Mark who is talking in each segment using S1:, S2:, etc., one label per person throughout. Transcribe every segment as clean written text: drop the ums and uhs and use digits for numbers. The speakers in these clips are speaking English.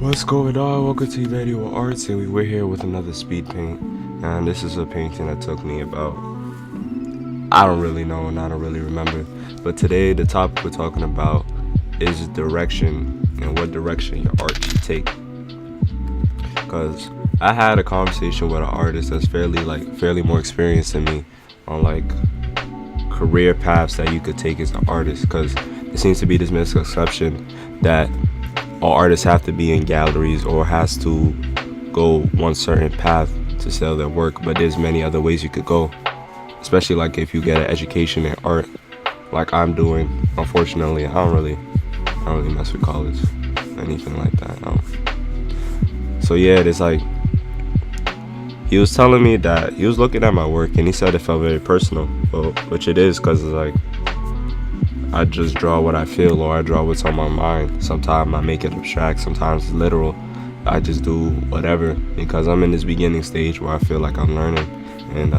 S1: What's going on? Welcome to Emmanuel Arts, and we're here with another speed paint. And this is a painting that took me about, I don't really know and I don't really remember. But today the topic we're talking about is direction and what direction your art should take. Because I had a conversation with an artist that's fairly more experienced than me on like career paths that you could take as an artist. Because there seems to be this misconception that all artists have to be in galleries or has to go one certain path to sell their work, but there's many other ways you could go, especially like if you get an education in art like I'm doing. Unfortunately, I don't really mess with college, anything like that. So yeah, it's like he was telling me that he was looking at my work and he said it felt very personal, well, which it is, because it's like I just draw what I feel or I draw what's on my mind. Sometimes I make it abstract, sometimes it's literal. I just do whatever because I'm in this beginning stage where I feel like I'm learning, and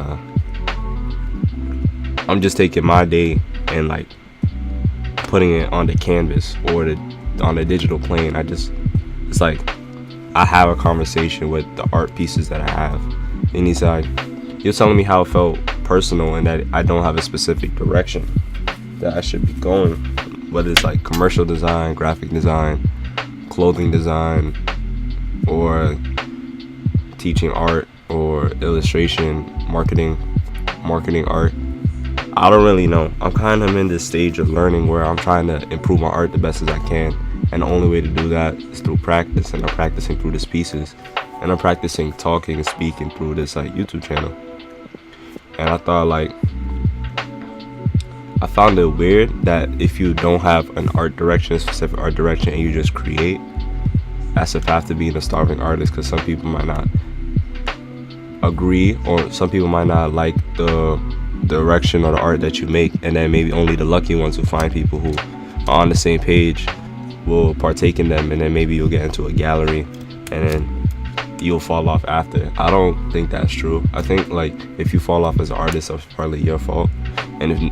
S1: I'm just taking my day and like putting it on the canvas or on the digital plane. It's like I have a conversation with the art pieces that I have, and he was telling me how it felt personal and that I don't have a specific direction that I should be going, whether it's like commercial design, graphic design, clothing design, or teaching art or illustration, marketing art. I don't really know. I'm kind of in this stage of learning where I'm trying to improve my art the best as I can, and the only way to do that is through practice, and I'm practicing through these pieces, and I'm practicing talking and speaking through this like YouTube channel. And I thought I found it weird that if you don't have an art direction, a specific art direction, and you just create, that's a path to being a starving artist, because some people might not agree, or some people might not like the direction or the art that you make, and then maybe only the lucky ones will find people who are on the same page will partake in them, and then maybe you'll get into a gallery and then you'll fall off after. I don't think that's true. I think like if you fall off as an artist, it's partly your fault, and if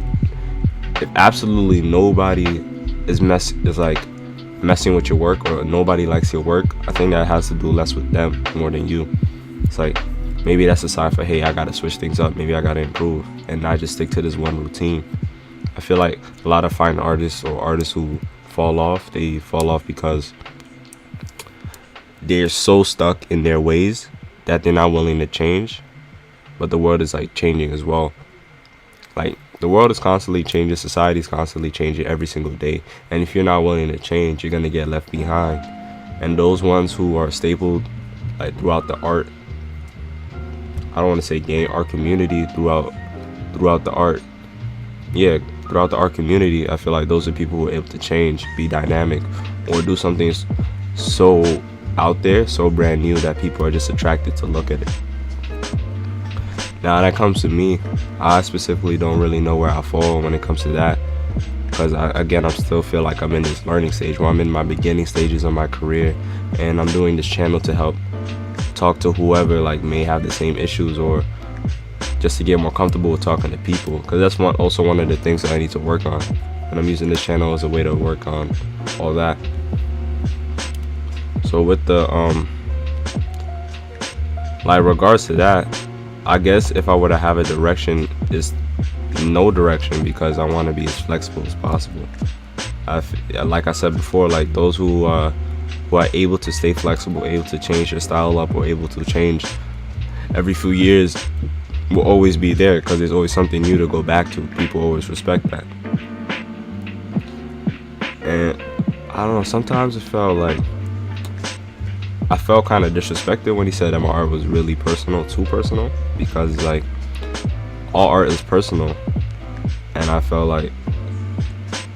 S1: absolutely nobody is messing with your work, or nobody likes your work, I think that has to do less with them more than you. It's like maybe that's a sign for, hey, I gotta switch things up, maybe I gotta improve and not just stick to this one routine. I feel like a lot of fine artists or artists who fall off, they fall off because they're so stuck in their ways that they're not willing to change. But the world is like changing as well. Like the world is constantly changing, society is constantly changing every single day, and if you're not willing to change, you're gonna get left behind. And those ones who are stapled like throughout the art, I don't want to say game, art community, throughout the art, throughout the art community, I feel like those are people who are able to change, be dynamic, or do something so out there, so brand new that people are just attracted to look at it. Now that comes to me, I specifically don't really know where I fall when it comes to that, because I still feel like I'm in this learning stage where I'm in my beginning stages of my career, and I'm doing this channel to help talk to whoever like may have the same issues, or just to get more comfortable with talking to people, because that's also one of the things that I need to work on, and I'm using this channel as a way to work on all that. So with the regards to that, I guess if I were to have a direction, it's no direction, because I want to be as flexible as possible. Like I said before, like those who are able to stay flexible, able to change their style up, or able to change every few years will always be there, because there's always something new to go back to. People always respect that. And I don't know, sometimes it felt like I felt kind of disrespected when he said that my art was really personal, too personal, because like all art is personal, and I felt like,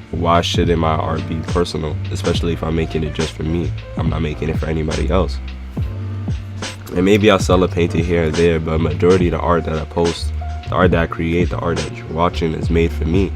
S1: why shouldn't my art be personal, especially if I'm making it just for me? I'm not making it for anybody else. And maybe I'll sell a painting here and there, but majority of the art that I post, the art that I create, the art that you're watching is made for me,